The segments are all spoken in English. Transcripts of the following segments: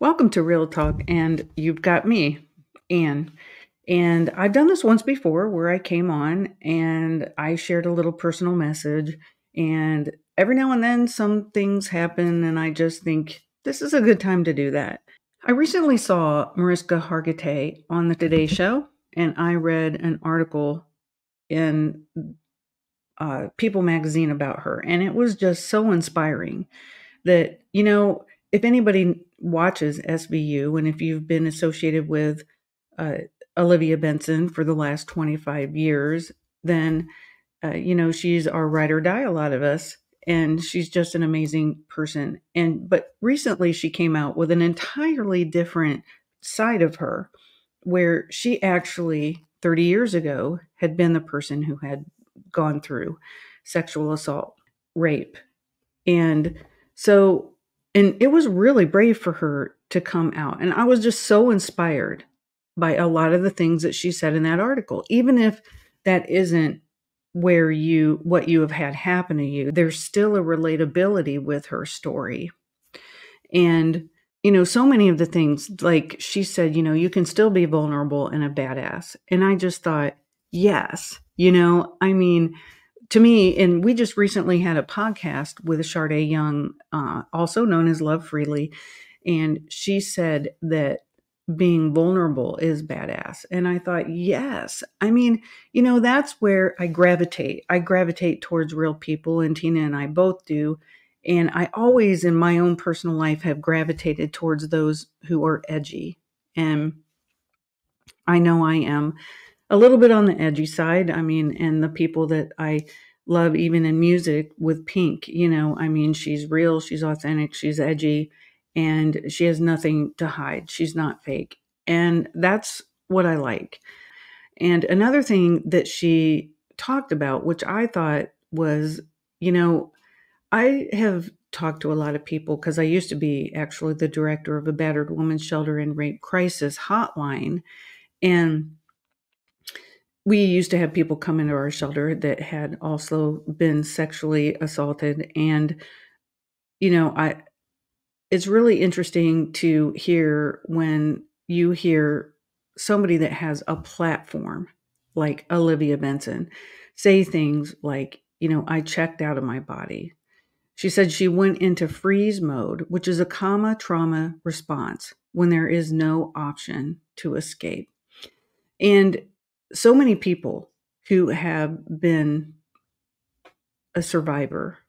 Welcome to Real Talk, and you've got me, Anne. And I've done this once before where I came on and I shared a little personal message. And every now and then, some things happen, and I just think this is a good time to do that. I recently saw Mariska Hargitay on the Today Show, and I read an article in People magazine about her, and it was just so inspiring that, if anybody watches SVU and if you've been associated with uh, Olivia Benson for the last 25 years, then, she's our ride or die, a lot of us. And she's just an amazing person. But recently she came out with an entirely different side of her where she actually 30 years ago had been the person who had gone through sexual assault, rape. And so, and it was really brave for her to come out. And I was just so inspired by a lot of the things that she said in that article. Even if that isn't what you have had happen to you, there's still a relatability with her story. And, so many of the things, like she said, you can still be vulnerable and a badass. And I just thought, yes, to me, and we just recently had a podcast with Sade Young, also known as Love Freely, and she said that being vulnerable is badass. And I thought, yes. That's where I gravitate. I gravitate towards real people, and Tina and I both do. And I always, in my own personal life, have gravitated towards those who are edgy. And I know I am a little bit on the edgy side. And the people that I love, even in music with Pink, she's real, she's authentic, she's edgy, and she has nothing to hide. She's not fake. And that's what I like. And another thing that she talked about, which I thought was, I have talked to a lot of people because I used to be actually the director of a battered women's shelter and rape crisis hotline. And we used to have people come into our shelter that had also been sexually assaulted. And, it's really interesting to hear when you hear somebody that has a platform like Olivia Benson say things like, I checked out of my body. She said she went into freeze mode, which is a trauma response when there is no option to escape. And so many people who have been a survivor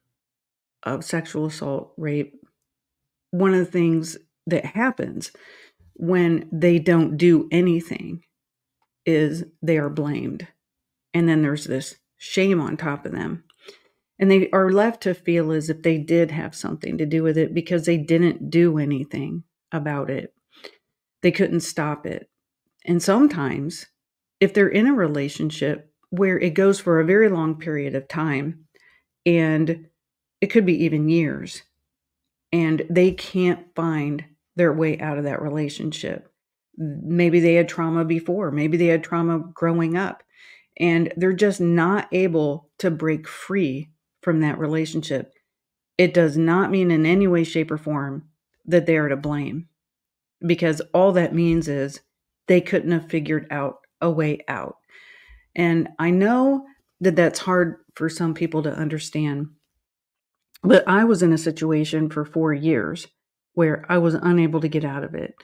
of sexual assault, rape, one of the things that happens when they don't do anything is they are blamed. And then there's this shame on top of them. And they are left to feel as if they did have something to do with it because they didn't do anything about it. They couldn't stop it. And sometimes, if they're in a relationship where it goes for a very long period of time, and it could be even years, and they can't find their way out of that relationship. Maybe they had trauma before, maybe they had trauma growing up, and they're just not able to break free from that relationship. It does not mean in any way, shape, or form that they are to blame, because all that means is they couldn't have figured out a way out. And I know that that's hard for some people to understand, but I was in a situation for 4 years where I was unable to get out of it.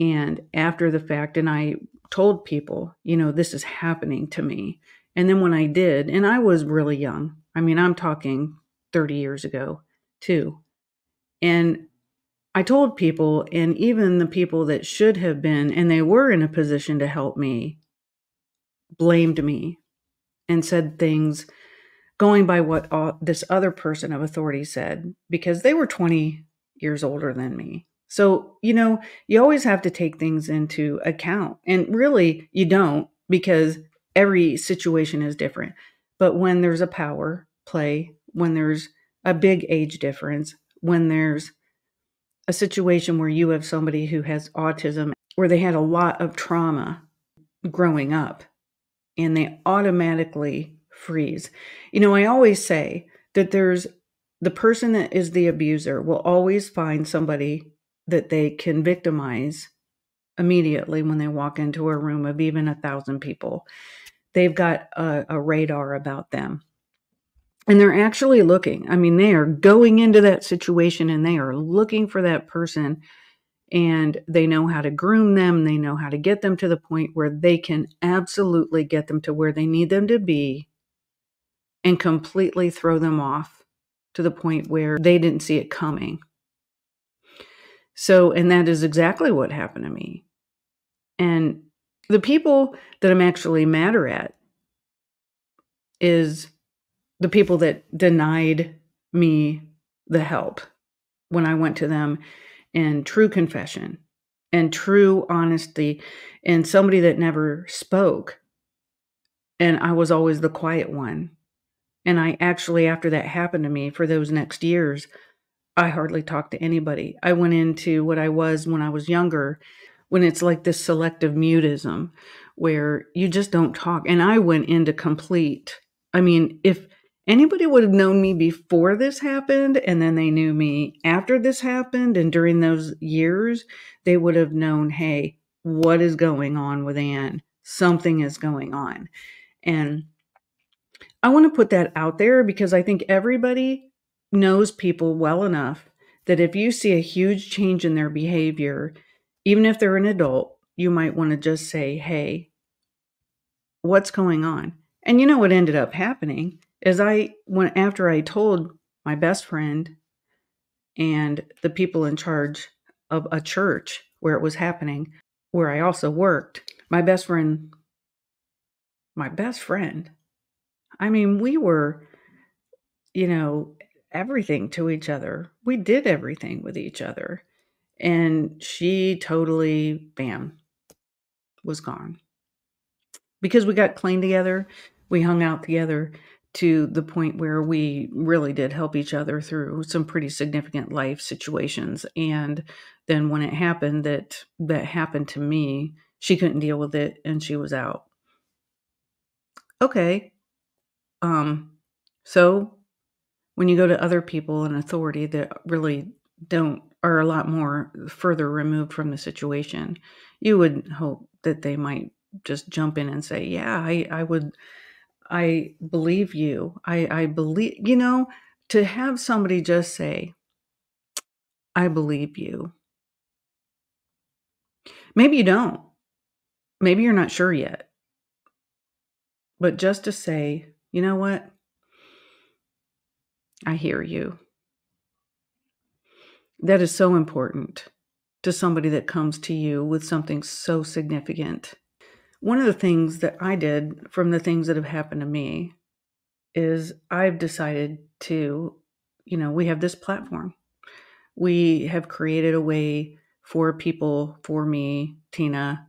And after the fact, and I told people, this is happening to me. And then when I did, and I was really young, I'm talking 30 years ago too. And I told people, and even the people that should have been, and they were in a position to help me, blamed me and said things going by what this other person of authority said, because they were 20 years older than me. So, you always have to take things into account. And really, you don't, because every situation is different. But when there's a power play, when there's a big age difference, when there's a situation where you have somebody who has autism, where they had a lot of trauma growing up, and they automatically freeze. I always say that there's the person that is the abuser will always find somebody that they can victimize immediately when they walk into a room of even 1,000 people. They've got a radar about them. And they're actually looking. I mean, they are going into that situation and they are looking for that person, and they know how to groom them. They know how to get them to the point where they can absolutely get them to where they need them to be and completely throw them off to the point where they didn't see it coming. So, and that is exactly what happened to me. And the people that I'm actually madder at is the people that denied me the help when I went to them in true confession and true honesty, and somebody that never spoke. And I was always the quiet one. And I actually, after that happened to me for those next years, I hardly talked to anybody. I went into what I was when I was younger, when it's like this selective mutism where you just don't talk. And I went into complete, I mean, if anybody would have known me before this happened and then they knew me after this happened and during those years, they would have known, hey, what is going on with Anne? Something is going on. And I want to put that out there because I think everybody knows people well enough that if you see a huge change in their behavior, even if they're an adult, you might want to just say, hey, what's going on? And you know what ended up happening is after I told my best friend and the people in charge of a church where it was happening, where I also worked, my best friend, I mean, we were, everything to each other. We did everything with each other. And she totally, bam, was gone. Because we got clean together, we hung out together to the point where we really did help each other through some pretty significant life situations. And then when it happened that happened to me, she couldn't deal with it and she was out. Okay. So when you go to other people in authority that really are a lot more further removed from the situation, you would hope that they might just jump in and say, yeah, I believe you. I believe, to have somebody just say, I believe you. Maybe you don't. Maybe you're not sure yet. But just to say, you know what? I hear you. That is so important to somebody that comes to you with something so significant. One of the things that I did from the things that have happened to me is I've decided to, we have this platform. We have created a way for people, for me, Tina,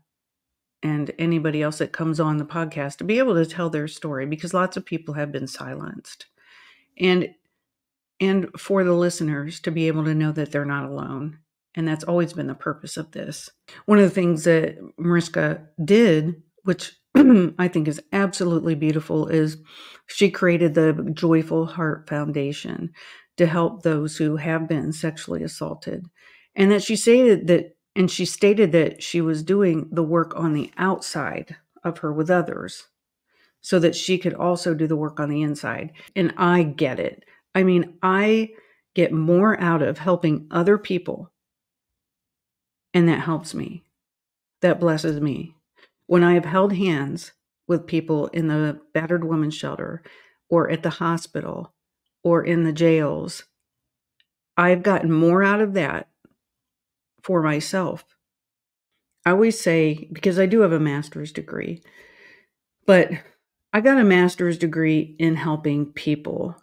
and anybody else that comes on the podcast to be able to tell their story because lots of people have been silenced. And for the listeners to be able to know that they're not alone. And that's always been the purpose of this. One of the things that Mariska did, which I think is absolutely beautiful, is she created the Joyful Heart Foundation to help those who have been sexually assaulted. And that she stated that she was doing the work on the outside of her with others so that she could also do the work on the inside. And I get it. I mean, I get more out of helping other people, and that helps me. That blesses me. When I have held hands with people in the battered women's shelter or at the hospital or in the jails, I've gotten more out of that for myself. I always say, because I do have a master's degree, but I got a master's degree in helping people.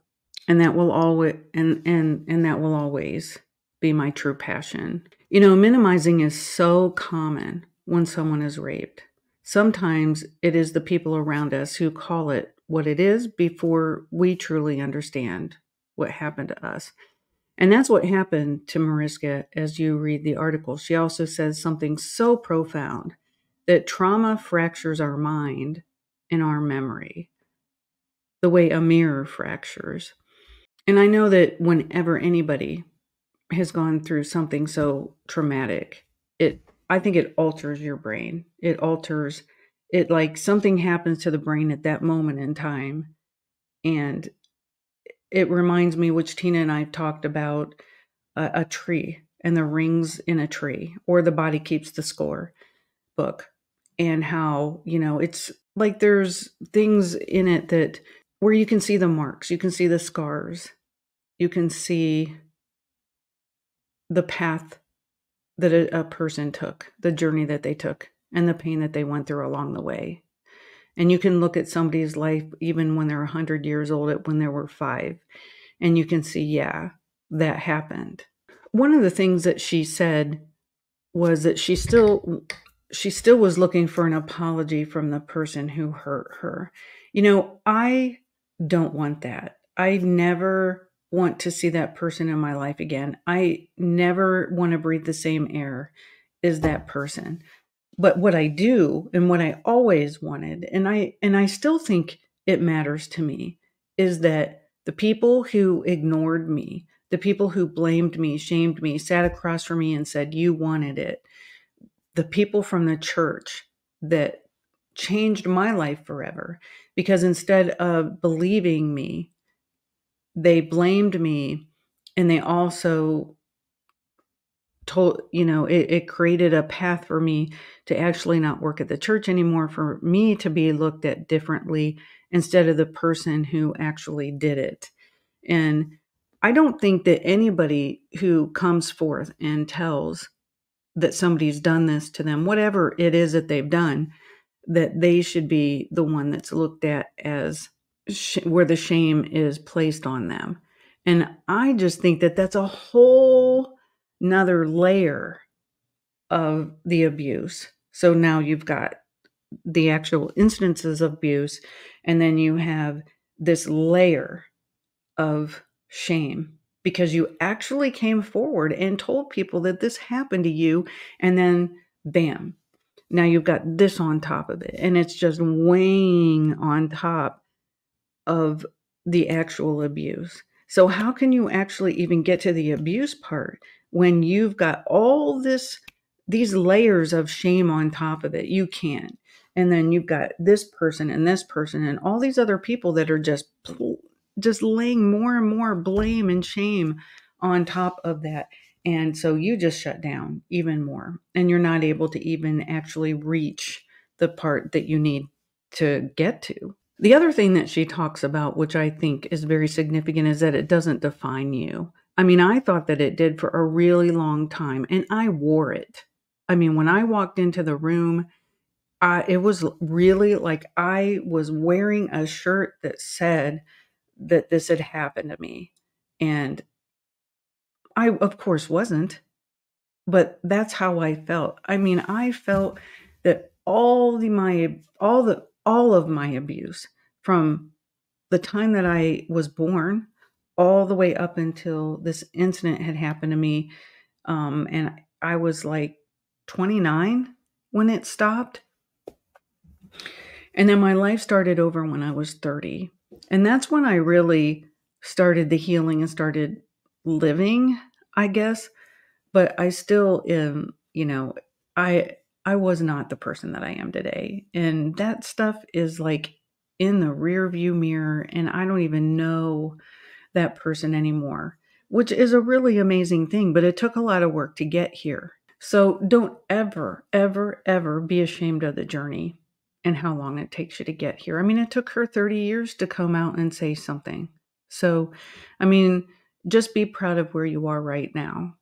And that will always and that will always be my true passion. Minimizing is so common when someone is raped. Sometimes it is the people around us who call it what it is before we truly understand what happened to us. And that's what happened to Mariska as you read the article. She also says something so profound that trauma fractures our mind and our memory, the way a mirror fractures. And I know that whenever anybody has gone through something so traumatic, I think it alters your brain. It alters it, like something happens to the brain at that moment in time. And it reminds me, which Tina and I've talked about, a tree and the rings in a tree, or The Body Keeps the Score book, and how, it's like there's things in it that where you can see the marks, you can see the scars, you can see the path that a person took, the journey that they took, and the pain that they went through along the way. And you can look at somebody's life even when they're 100 years old, at when they were 5, and you can see, yeah, that happened. One of the things that she said was that she still was looking for an apology from the person who hurt her. I don't want that. I never want to see that person in my life again. I never want to breathe the same air as that person. But what I do, and what I always wanted, and I still think it matters to me, is that the people who ignored me, the people who blamed me, shamed me, sat across from me and said, "You wanted it," the people from the church that changed my life forever, because instead of believing me, they blamed me, and they also told, it created a path for me to actually not work at the church anymore, for me to be looked at differently instead of the person who actually did it. And I don't think that anybody who comes forth and tells that somebody's done this to them, whatever it is that they've done, that they should be the one that's looked at as where the shame is placed on them. And I just think that that's a whole another layer of the abuse. So now you've got the actual instances of abuse, and then you have this layer of shame because you actually came forward and told people that this happened to you, and then bam, now you've got this on top of it, and it's just weighing on top of the actual abuse. So how can you actually even get to the abuse part when you've got all these layers of shame on top of it? You can't. And then you've got this person and all these other people that are just laying more and more blame and shame on top of that. And so you just shut down even more, and you're not able to even actually reach the part that you need to get to. The other thing that she talks about, which I think is very significant, is that it doesn't define you. I mean, I thought that it did for a really long time, and I wore it. I mean, when I walked into the room, it was really like I was wearing a shirt that said that this had happened to me. And I, of course, wasn't, but that's how I felt. I mean, I felt that all of my abuse, from the time that I was born all the way up until this incident had happened to me, and I was like 29 when it stopped. And then my life started over when I was 30. And that's when I really started the healing and started living, I guess. But I still am, I was not the person that I am today. And that stuff is like in the rear view mirror, and I don't even know that person anymore, which is a really amazing thing, but it took a lot of work to get here. So don't ever, ever, ever be ashamed of the journey and how long it takes you to get here. I mean, it took her 30 years to come out and say something. So, I mean, just be proud of where you are right now.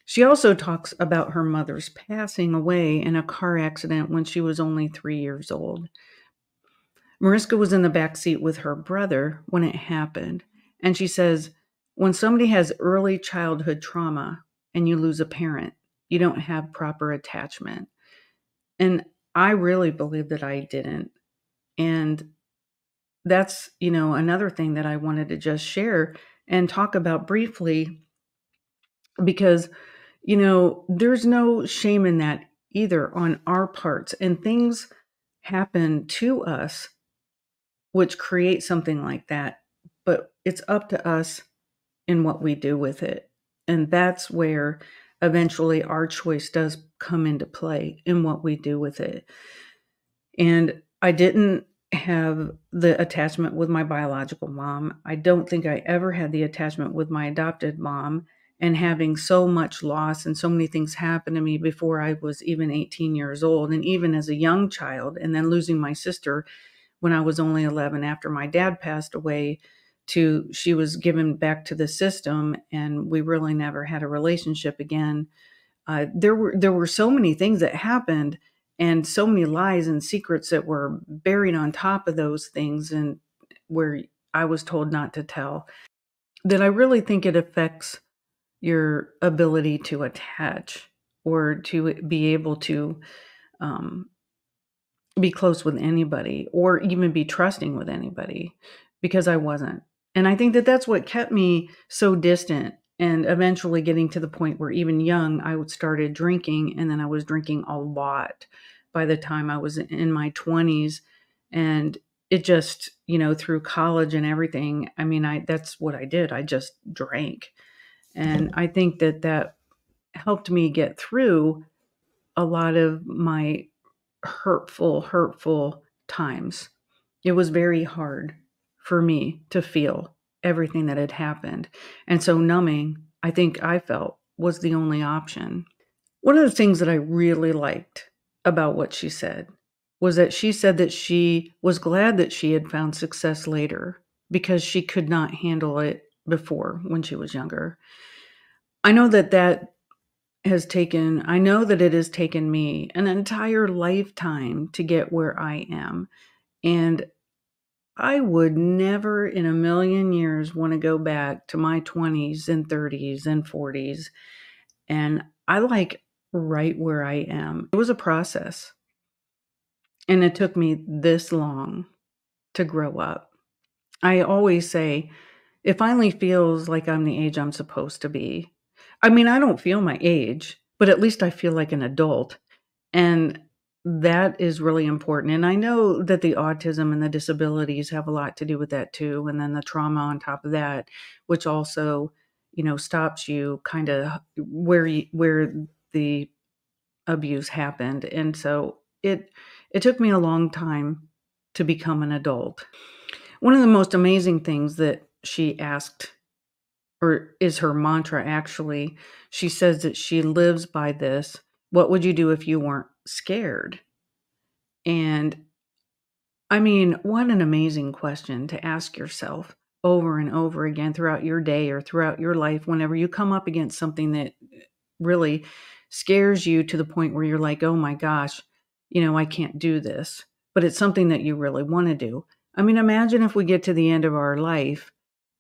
She also talks about her mother's passing away in a car accident when she was only 3 years old. Mariska was in the back seat with her brother when it happened. And she says, when somebody has early childhood trauma and you lose a parent, you don't have proper attachment. And I really believe that I didn't. And that's, another thing that I wanted to just share and talk about briefly, because, there's no shame in that either on our parts. And things happen to us which create something like that, but it's up to us in what we do with it. And that's where eventually our choice does come into play in what we do with it. And I didn't have the attachment with my biological mom. I don't think I ever had the attachment with my adopted mom. And having so much loss and so many things happen to me before I was even 18 years old, and even as a young child, and then losing my sister when I was only 11 after my dad passed away, to she was given back to the system, and we really never had a relationship again. There were so many things that happened, and so many lies and secrets that were buried on top of those things, and where I was told not to tell, that I really think it affects your ability to attach, or to be able to um, be close with anybody, or even be trusting with anybody, because I wasn't. And I think that that's what kept me so distant, and eventually getting to the point where even young, I would started drinking, and then I was drinking a lot by the time I was in my 20s. And it just, through college and everything, I mean, that's what I did. I just drank. And I think that that helped me get through a lot of my hurtful times. It was very hard for me to feel everything that had happened. And so numbing, I think I felt, was the only option. One of the things that I really liked about what she said was that she said that she was glad that she had found success later, because she could not handle it before when she was younger. I know that I know that it has taken me an entire lifetime to get where I am. And I would never in a million years want to go back to my 20s and 30s and 40s. And I like right where I am. It was a process. And it took me this long to grow up. I always say, it finally feels like I'm the age I'm supposed to be. I mean, I don't feel my age, but at least I feel like an adult. And that is really important. And I know that the autism and the disabilities have a lot to do with that too. And then the trauma on top of that, which also, stops you kind of where the abuse happened. And so it took me a long time to become an adult. One of the most amazing things that she asked, or is her mantra actually, she says that she lives by this: what would you do if you weren't scared? And I mean, what an amazing question to ask yourself over and over again throughout your day or throughout your life, whenever you come up against something that really scares you to the point where you're like, oh my gosh, I can't do this. But it's something that you really want to do. I mean, imagine if we get to the end of our life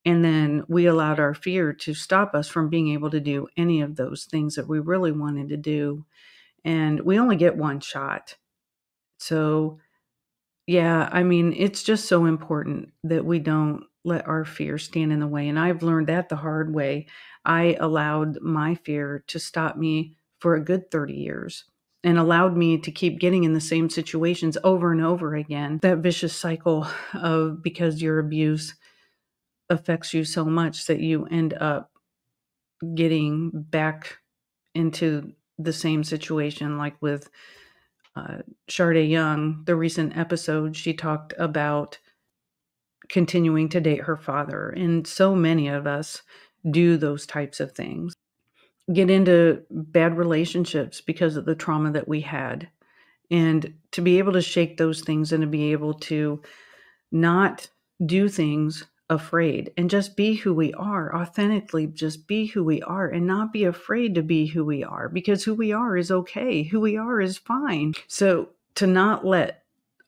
and then we allowed our fear to stop us from being able to do any of those things that we really wanted to do. And we only get one shot. So, yeah, I mean, it's just so important that we don't let our fear stand in the way. And I've learned that the hard way. I allowed my fear to stop me for a good 30 years, and allowed me to keep getting in the same situations over and over again. That vicious cycle of, because your abuse affects you so much, that you end up getting back into the same situation, like with Sade Young, the recent episode, she talked about continuing to date her father. And so many of us do those types of things, get into bad relationships because of the trauma that we had. And to be able to shake those things, and to be able to not do things afraid, and just be who we are, authentically just be who we are, and not be afraid to be who we are, because who we are is okay. Who we are is fine. So to not let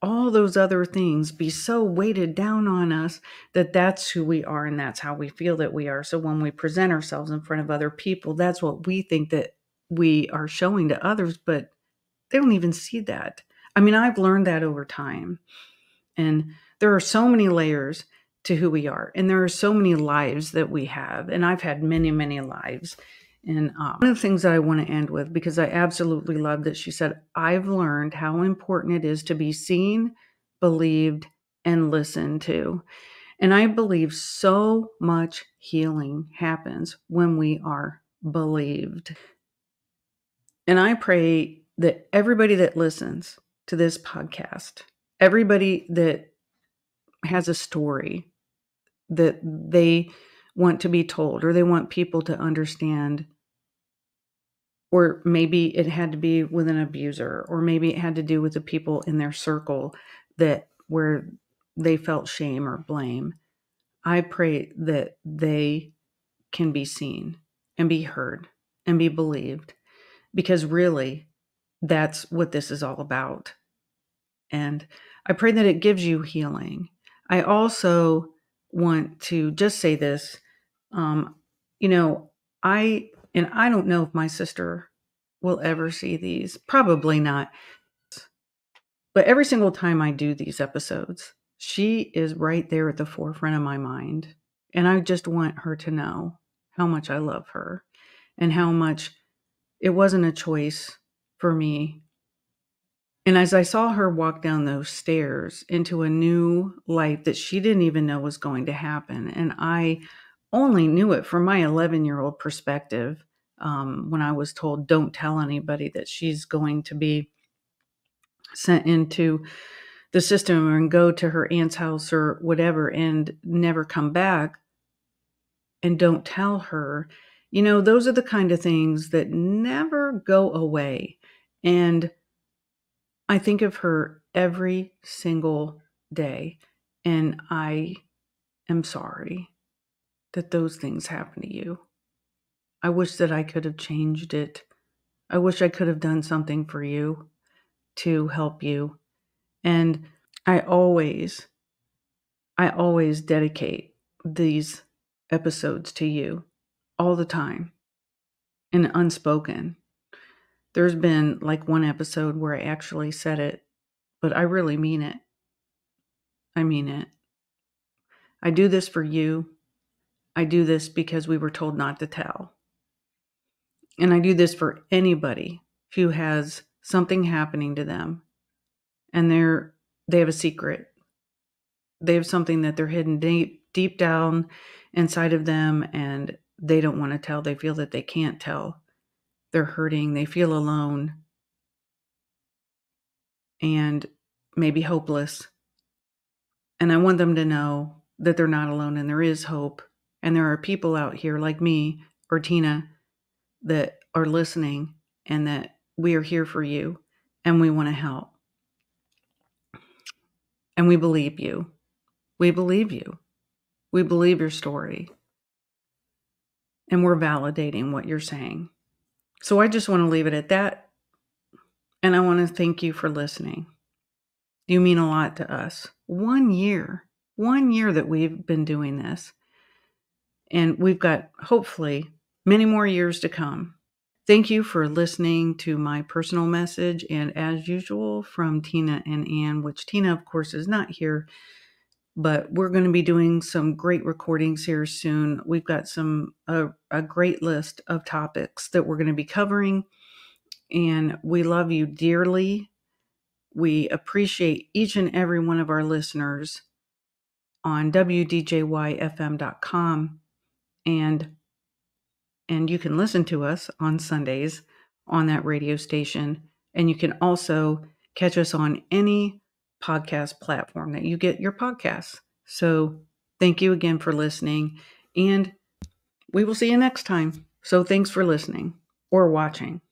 all those other things be so weighted down on us, that that's who we are and that's how we feel that we are. So when we present ourselves in front of other people, that's what we think that we are showing to others, but they don't even see that. I mean, I've learned that over time. And there are so many layers to who we are. And there are so many lives that we have. And I've had many, many lives. And one of the things that I want to end with, because I absolutely love that she said, I've learned how important it is to be seen, believed, and listened to. And I believe so much healing happens when we are believed. And I pray that everybody that listens to this podcast, everybody that has a story that they want to be told or they want people to understand, or maybe it had to be with an abuser, or maybe it had to do with the people in their circle that where they felt shame or blame. I pray that they can be seen and be heard and be believed, because really that's what this is all about. And I pray that it gives you healing. I also want to just say this, you know, I don't know if my sister will ever see these, probably not. But every single time I do these episodes, she is right there at the forefront of my mind. And I just want her to know how much I love her and how much it wasn't a choice for me. And as I saw her walk down those stairs into a new life that she didn't even know was going to happen, and I only knew it from my 11-year-old perspective, when I was told, don't tell anybody that she's going to be sent into the system and go to her aunt's house or whatever and never come back, and don't tell her. Those are the kind of things that never go away. And I think of her every single day, and I am sorry that those things happen to you. I wish that I could have changed it. I wish I could have done something for you to help you. And I always dedicate these episodes to you all the time, and unspoken. There's been like one episode where I actually said it, but I really mean it. I mean it. I do this for you. I do this because we were told not to tell. And I do this for anybody who has something happening to them and they have a secret. They have something that they're hidden deep down inside of them, and they don't want to tell. They feel that they can't tell. They're hurting. They feel alone and maybe hopeless. And I want them to know that they're not alone and there is hope. And there are people out here like me or Tina that are listening, and that we are here for you and we want to help. And we believe you. We believe you. We believe your story. And we're validating what you're saying. So I just want to leave it at that. And I want to thank you for listening. You mean a lot to us. 1 year that we've been doing this. And we've got, hopefully, many more years to come. Thank you for listening to my personal message. And as usual, from Tina and Ann, which Tina, of course, is not here, but we're going to be doing some great recordings here soon. We've got a great list of topics that we're going to be covering. And we love you dearly. We appreciate each and every one of our listeners on wdjyfm.com. And you can listen to us on Sundays on that radio station. And you can also catch us on any podcast platform that you get your podcasts. So thank you again for listening. And we will see you next time. So thanks for listening or watching.